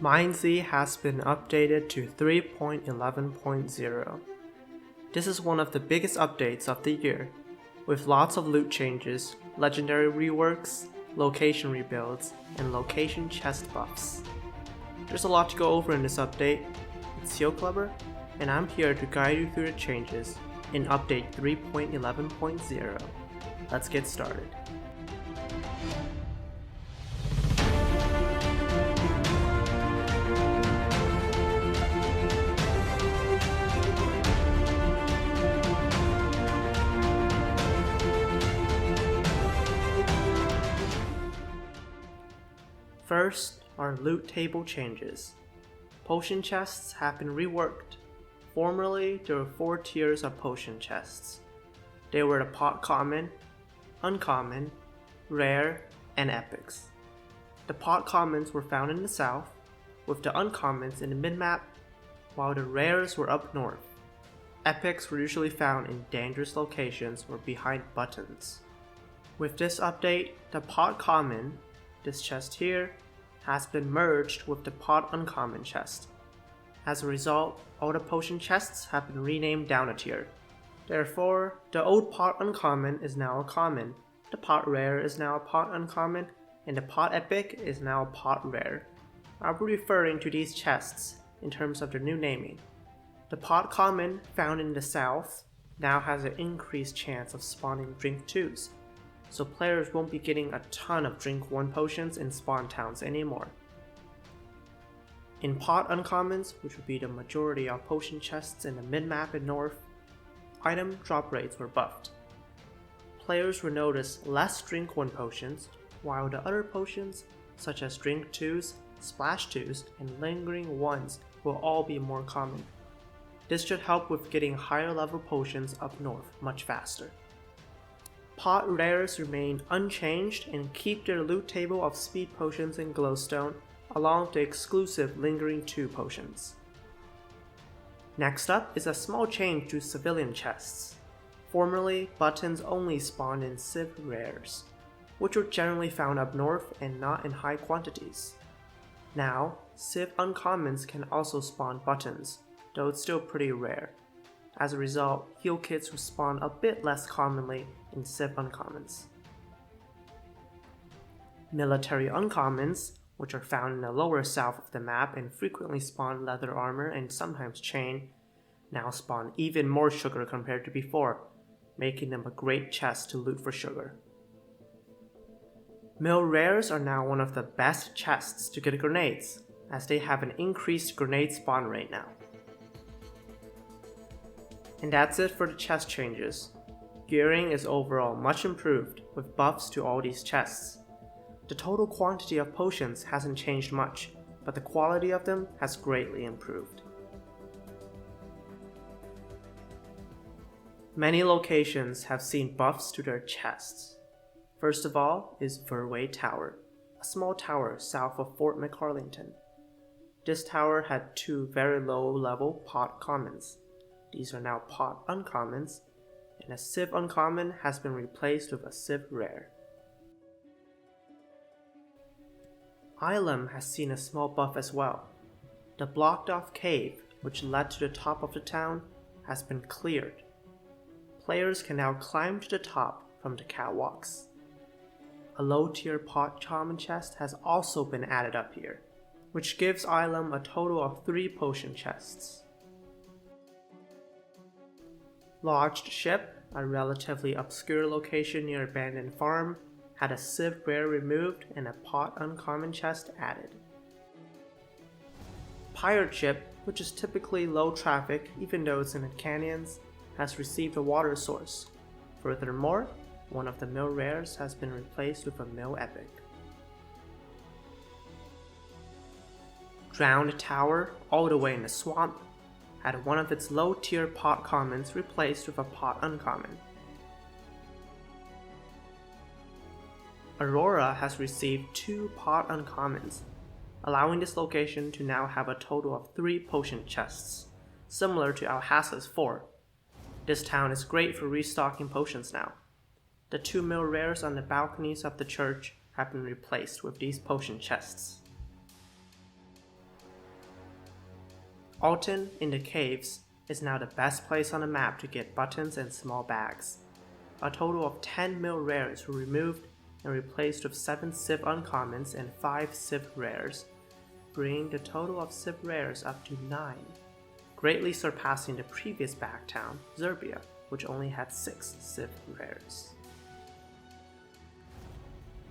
MineZ has been updated to 3.11.0. This is one of the biggest updates of the year, with lots of loot changes, legendary reworks, location rebuilds, and location chest buffs. There's a lot to go over in this update. It's Shotbow, and I'm here to guide you through the changes in update 3.11.0. Let's get started. First are loot table changes. Potion chests have been reworked. Formerly, there were 4 tiers of potion chests. They were the pot common, uncommon, rare, and epics. The pot commons were found in the south, with the uncommons in the mid-map, while the rares were up north. Epics were usually found in dangerous locations or behind buttons. With this update, the pot common, this chest here, has been merged with the pot uncommon chest. As a result, all the potion chests have been renamed down a tier. Therefore, the old pot uncommon is now a common, the pot rare is now a pot uncommon, and the pot epic is now a pot rare. I'll be referring to these chests in terms of their new naming. The pot common found in the south now has an increased chance of spawning drink 2s, so players won't be getting a ton of drink 1 potions in spawn towns anymore. In pot uncommons, which would be the majority of potion chests in the mid-map and north, item drop rates were buffed. Players will notice less drink 1 potions, while the other potions, such as drink 2s, splash 2s, and lingering 1s will all be more common. This should help with getting higher level potions up north much faster. Pot rares remain unchanged and keep their loot table of speed potions and glowstone, along with the exclusive lingering 2 potions. Next up is a small change to civilian chests. Formerly, buttons only spawned in civ rares, which were generally found up north and not in high quantities. Now, civ uncommons can also spawn buttons, though it's still pretty rare. As a result, heal kits will spawn a bit less commonly in civ uncommons. Military uncommons, which are found in the lower south of the map and frequently spawn leather armor and sometimes chain, now spawn even more sugar compared to before, making them a great chest to loot for sugar. Mill rares are now one of the best chests to get grenades, as they have an increased grenade spawn rate now. And that's it for the chest changes. Gearing is overall much improved with buffs to all these chests. The total quantity of potions hasn't changed much, but the quality of them has greatly improved. Many locations have seen buffs to their chests. First of all is Verway Tower, a small tower south of Fort McCarlington. This tower had 2 very low level pot commons. These are now pot uncommons, and a civ uncommon has been replaced with a civ rare. Ilum has seen a small buff as well. The blocked off cave, which led to the top of the town, has been cleared. Players can now climb to the top from the catwalks. A low tier pot common chest has also been added up here, which gives Ilum a total of 3 potion chests. Lodged Ship, a relatively obscure location near Abandoned Farm, had a civ rare removed and a pot uncommon chest added. Pirate Ship, which is typically low traffic even though it's in the canyons, has received a water source. Furthermore, one of the mill rares has been replaced with a mill epic. Drowned Tower, all the way in the swamp, had one of its low tier pot commons replaced with a pot uncommon. Aurora has received 2 pot uncommons, allowing this location to now have a total of 3 potion chests, similar to Alhassa's 4. This town is great for restocking potions now. The 2 mill rares on the balconies of the church have been replaced with these potion chests. Alton in the caves is now the best place on the map to get buttons and small bags. A total of 10 mil rares were removed and replaced with 7 Civ uncommons and 5 Civ rares, bringing the total of Civ rares up to 9, greatly surpassing the previous backtown, Zerbia, which only had 6 Civ rares.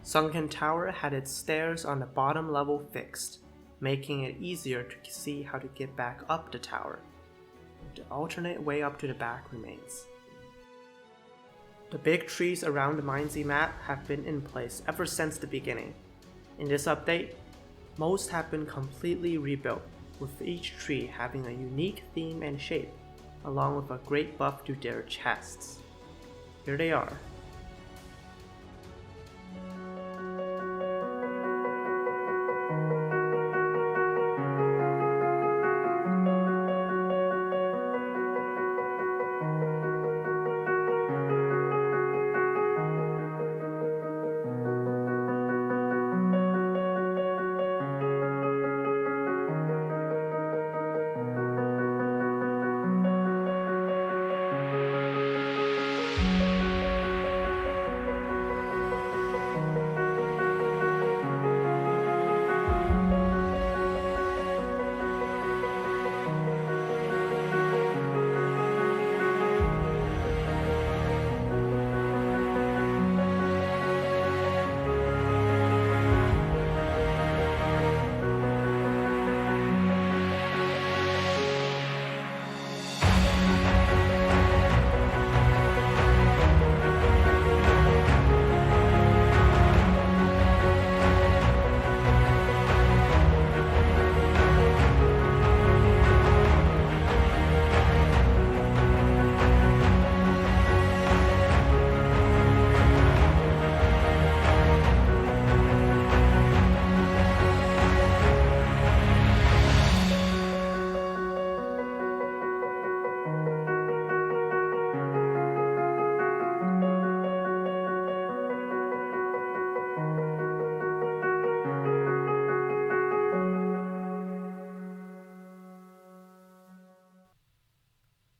Sunken Tower had its stairs on the bottom level fixed, making it easier to see how to get back up the tower. The alternate way up to the back remains. The big trees around the MineZ map have been in place ever since the beginning. In this update, most have been completely rebuilt, with each tree having a unique theme and shape, along with a great buff to their chests. Here they are.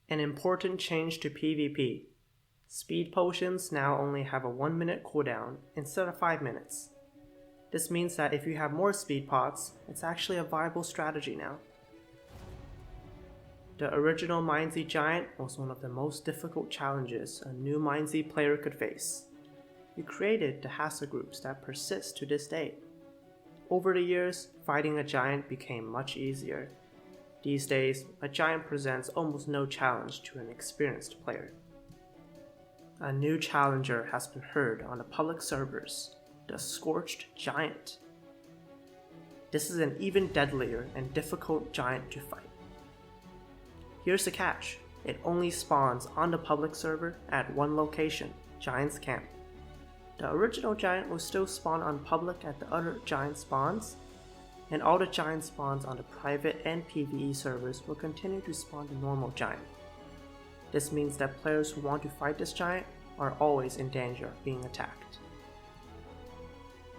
An important change to PvP. Speed potions now only have a 1 minute cooldown instead of 5 minutes. This means that if you have more speed pots, it's actually a viable strategy now. The original MineZ Giant was one of the most difficult challenges a new MineZ player could face. We created the hassle groups that persist to this day. Over the years, fighting a giant became much easier. These days, a giant presents almost no challenge to an experienced player. A new challenger has been heard on the public servers, the Scorched Giant. This is an even deadlier and difficult giant to fight. Here's the catch, it only spawns on the public server at one location, Giant's Camp. The original giant will still spawn on public at the other giant spawns, and all the giant spawns on the private and PvE servers will continue to spawn the normal giant. This means that players who want to fight this giant are always in danger of being attacked.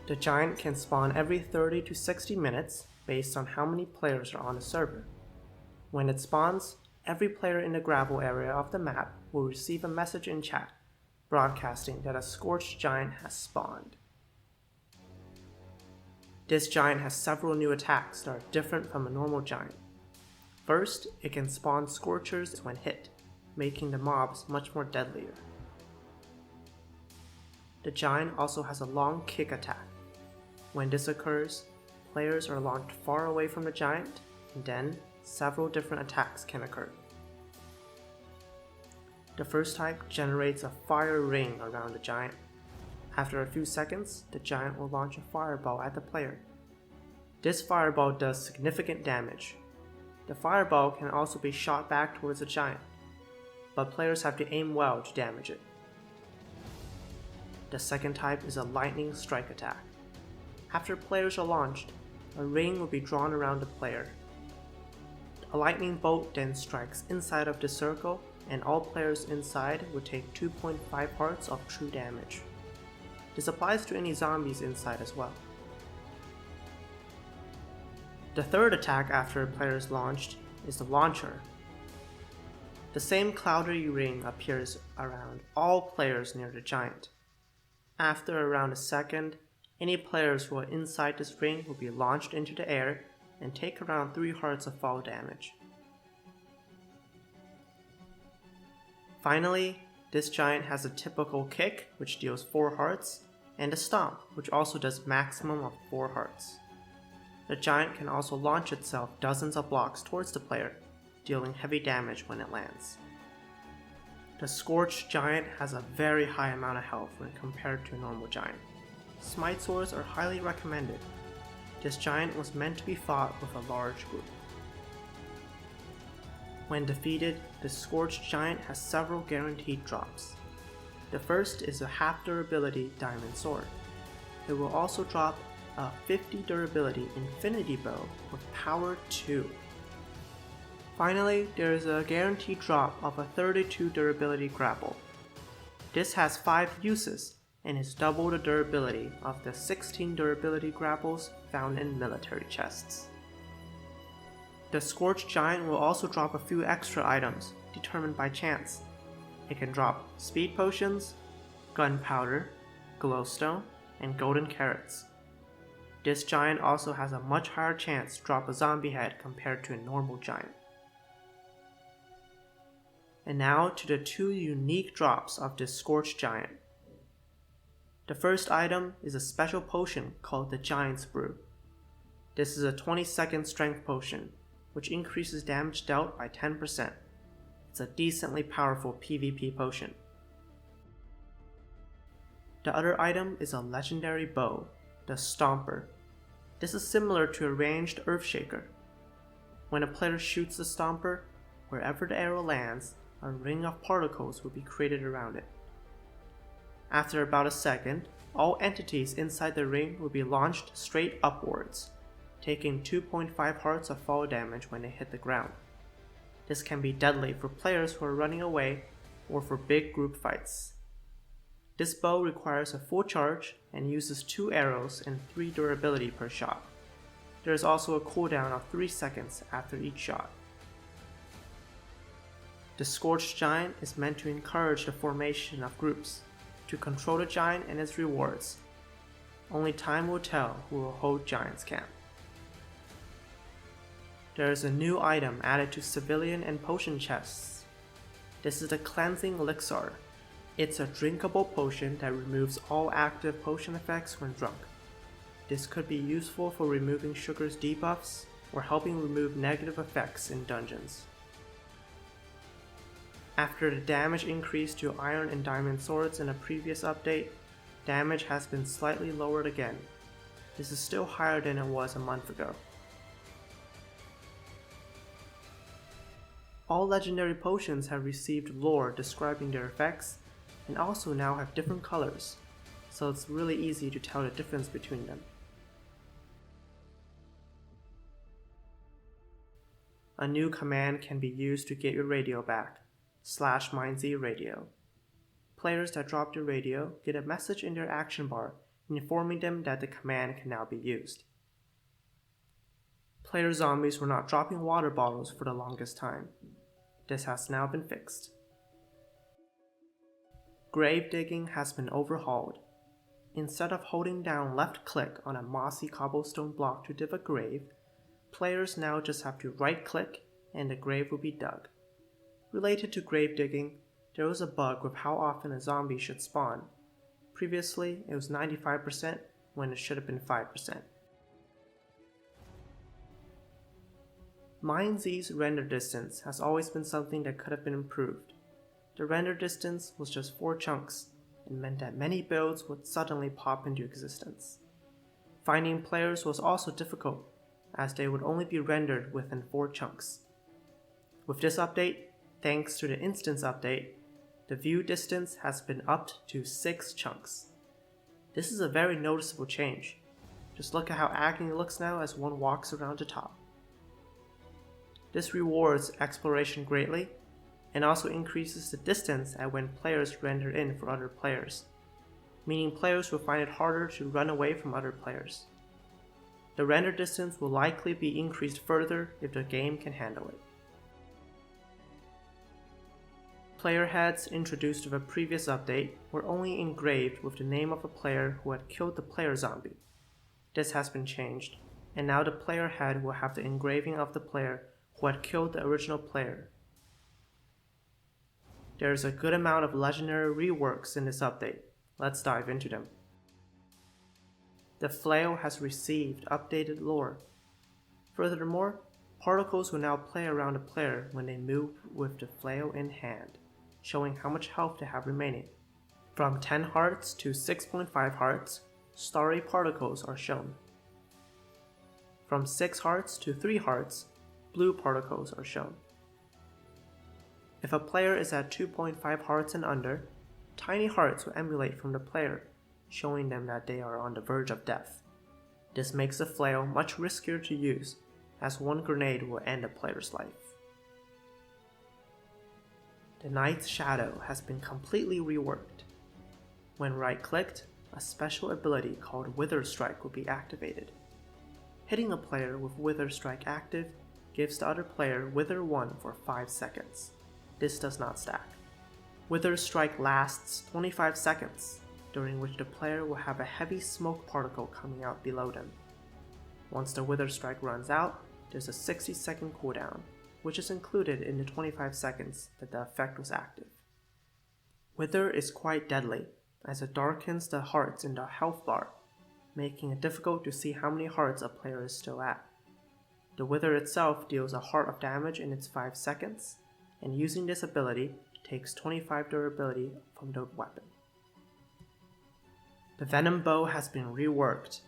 The giant can spawn every 30 to 60 minutes based on how many players are on the server. When it spawns, every player in the gravel area of the map will receive a message in chat, broadcasting that a Scorched Giant has spawned. This giant has several new attacks that are different from a normal giant. First, it can spawn Scorchers when hit, making the mobs much more deadlier. The giant also has a long kick attack. When this occurs, players are launched far away from the giant, and then several different attacks can occur. The first type generates a fire ring around the giant. After a few seconds, the giant will launch a fireball at the player. This fireball does significant damage. The fireball can also be shot back towards the giant, but players have to aim well to damage it. The second type is a lightning strike attack. After players are launched, a ring will be drawn around the player. A lightning bolt then strikes inside of the circle, and all players inside will take 2.5 hearts of true damage. This applies to any zombies inside as well. The third attack after a player is launched is the launcher. The same cloudy ring appears around all players near the giant. After around a second, any players who are inside this ring will be launched into the air and take around 3 hearts of fall damage. Finally, this giant has a typical kick, which deals 4 hearts, and a stomp, which also does maximum of 4 hearts. The giant can also launch itself dozens of blocks towards the player, dealing heavy damage when it lands. The Scorched Giant has a very high amount of health when compared to a normal giant. Smite swords are highly recommended. This giant was meant to be fought with a large group. When defeated, the Scorched Giant has several guaranteed drops. The first is a half durability diamond sword. It will also drop a 50 durability infinity bow with power 2. Finally, there is a guaranteed drop of a 32 durability grapple. This has 5 uses and is double the durability of the 16 durability grapples found in military chests. The Scorched Giant will also drop a few extra items determined by chance. It can drop speed potions, gunpowder, glowstone, and golden carrots. This giant also has a much higher chance to drop a zombie head compared to a normal giant. And now to the 2 unique drops of this Scorched Giant. The first item is a special potion called the Giant's Brew. This is a 20-second strength potion, which increases damage dealt by 10%. It's a decently powerful PvP potion. The other item is a legendary bow, the Stomper. This is similar to a ranged Earthshaker. When a player shoots the Stomper, wherever the arrow lands, a ring of particles will be created around it. After about a second, all entities inside the ring will be launched straight upwards, taking 2.5 hearts of fall damage when they hit the ground. This can be deadly for players who are running away or for big group fights. This bow requires a full charge and uses 2 arrows and 3 durability per shot. There is also a cooldown of 3 seconds after each shot. The Scorched Giant is meant to encourage the formation of groups, to control the giant and its rewards. Only time will tell who will hold Giant's Camp. There is a new item added to civilian and potion chests. This is the Cleansing Elixir. It's a drinkable potion that removes all active potion effects when drunk. This could be useful for removing sugar's debuffs or helping remove negative effects in dungeons. After the damage increase to iron and diamond swords in a previous update, damage has been slightly lowered again. This is still higher than it was a month ago. All legendary potions have received lore describing their effects and also now have different colors, so it's really easy to tell the difference between them. A new command can be used to get your radio back, /MineZ radio. Players that drop their radio get a message in their action bar informing them that the command can now be used. Player zombies were not dropping water bottles for the longest time. This has now been fixed. Grave digging has been overhauled. Instead of holding down left click on a mossy cobblestone block to dig a grave, players now just have to right click and the grave will be dug. Related to grave digging, there was a bug with how often a zombie should spawn. Previously, it was 95% when it should have been 5%. MineZ's render distance has always been something that could have been improved. The render distance was just 4 chunks and meant that many builds would suddenly pop into existence. Finding players was also difficult, as they would only be rendered within 4 chunks. With this update, thanks to the instance update, the view distance has been upped to 6 chunks. This is a very noticeable change. Just look at how Agony looks now as one walks around the top. This rewards exploration greatly, and also increases the distance at when players render in for other players, meaning players will find it harder to run away from other players. The render distance will likely be increased further if the game can handle it. Player heads introduced with a previous update were only engraved with the name of a player who had killed the player zombie. This has been changed, and now the player head will have the engraving of the player who had killed the original player. There is a good amount of legendary reworks in this update. Let's dive into them. The flail has received updated lore. Furthermore, particles will now play around the player when they move with the flail in hand, showing how much health they have remaining. From 10 hearts to 6.5 hearts, starry particles are shown. From 6 hearts to 3 hearts, blue particles are shown. If a player is at 2.5 hearts and under, tiny hearts will emulate from the player, showing them that they are on the verge of death. This makes the flail much riskier to use, as one grenade will end a player's life. The Knight's Shadow has been completely reworked. When right-clicked, a special ability called Wither Strike will be activated. Hitting a player with Wither Strike active gives the other player Wither 1 for 5 seconds. This does not stack. Wither Strike lasts 25 seconds, during which the player will have a heavy smoke particle coming out below them. Once the Wither Strike runs out, there's a 60-second cooldown, which is included in the 25 seconds that the effect was active. Wither is quite deadly, as it darkens the hearts in the health bar, making it difficult to see how many hearts a player is still at. The Wither itself deals a heart of damage in its 5 seconds, and using this ability takes 25 durability from the weapon. The Venom Bow has been reworked.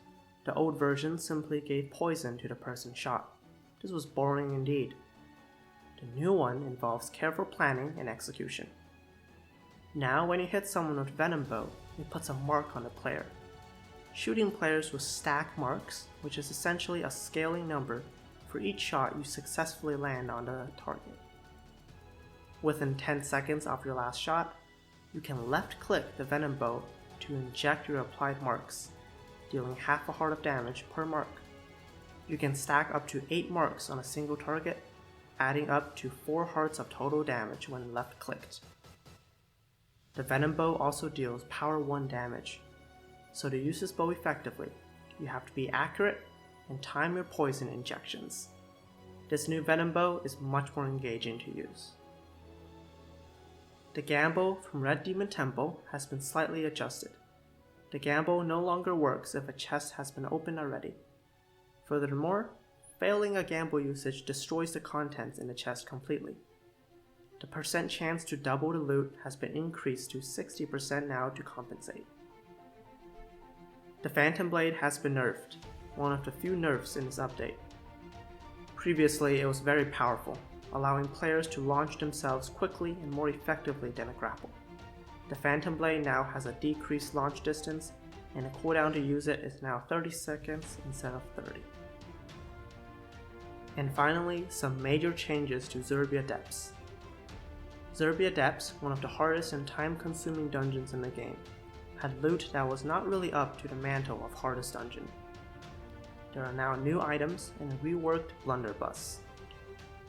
The old version simply gave poison to the person shot. This was boring indeed. The new one involves careful planning and execution. Now when you hit someone with Venom Bow, it puts a mark on the player. Shooting players will stack marks, which is essentially a scaling number for each shot you successfully land on the target. Within 10 seconds of your last shot, you can left-click the Venom Bow to inject your applied marks, dealing half a heart of damage per mark. You can stack up to 8 marks on a single target, adding up to 4 hearts of total damage when left-clicked. The Venom Bow also deals power 1 damage, so to use this bow effectively, you have to be accurate and time your poison injections. This new Venom Bow is much more engaging to use. The Gamble from Red Demon Temple has been slightly adjusted. The Gamble no longer works if a chest has been opened already. Furthermore, failing a Gamble usage destroys the contents in the chest completely. The percent chance to double the loot has been increased to 60% now to compensate. The Phantom Blade has been nerfed, one of the few nerfs in this update. Previously, it was very powerful, allowing players to launch themselves quickly and more effectively than a grapple. The Phantom Blade now has a decreased launch distance, and the cooldown to use it is now 30 seconds instead of 30. And finally, some major changes to Zerbia Depths. Zerbia Depths, one of the hardest and time-consuming dungeons in the game, had loot that was not really up to the mantle of hardest dungeon. There are now new items and a reworked blunderbuss.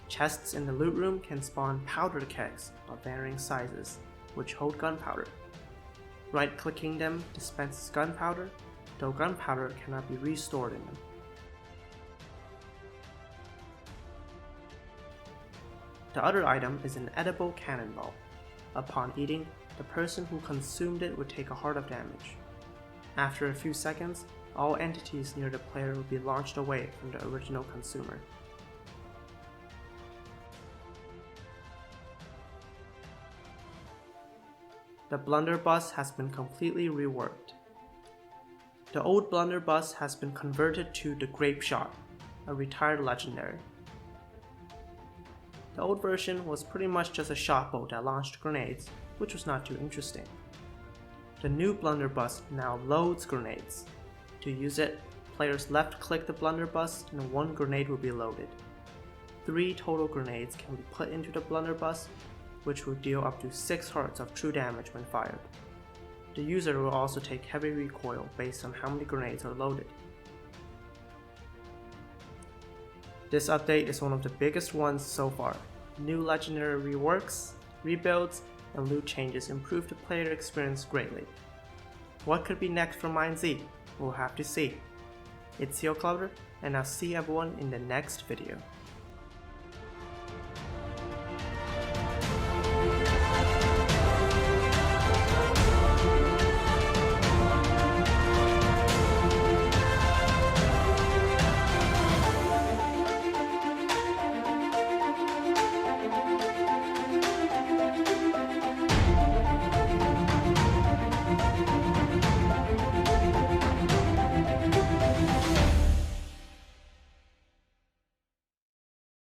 Chests in the loot room can spawn powder kegs of varying sizes, which hold gunpowder. Right-clicking them dispenses gunpowder, though gunpowder cannot be restored in them. The other item is an edible cannonball. Upon eating, the person who consumed it would take a heart of damage. After a few seconds, all entities near the player will be launched away from the original consumer. The blunderbuss has been completely reworked. The old blunderbuss has been converted to the Grape Shot, a retired legendary. The old version was pretty much just a shotbow that launched grenades, which was not too interesting. The new blunderbuss now loads grenades. To use it, players left-click the blunderbuss and 1 grenade will be loaded. 3 total grenades can be put into the blunderbuss, which will deal up to 6 hearts of true damage when fired. The user will also take heavy recoil based on how many grenades are loaded. This update is one of the biggest ones so far. New legendary reworks, rebuilds, and loot changes improved the player experience greatly. What could be next for MineZ? We'll have to see. It's Clover, and I'll see everyone in the next video.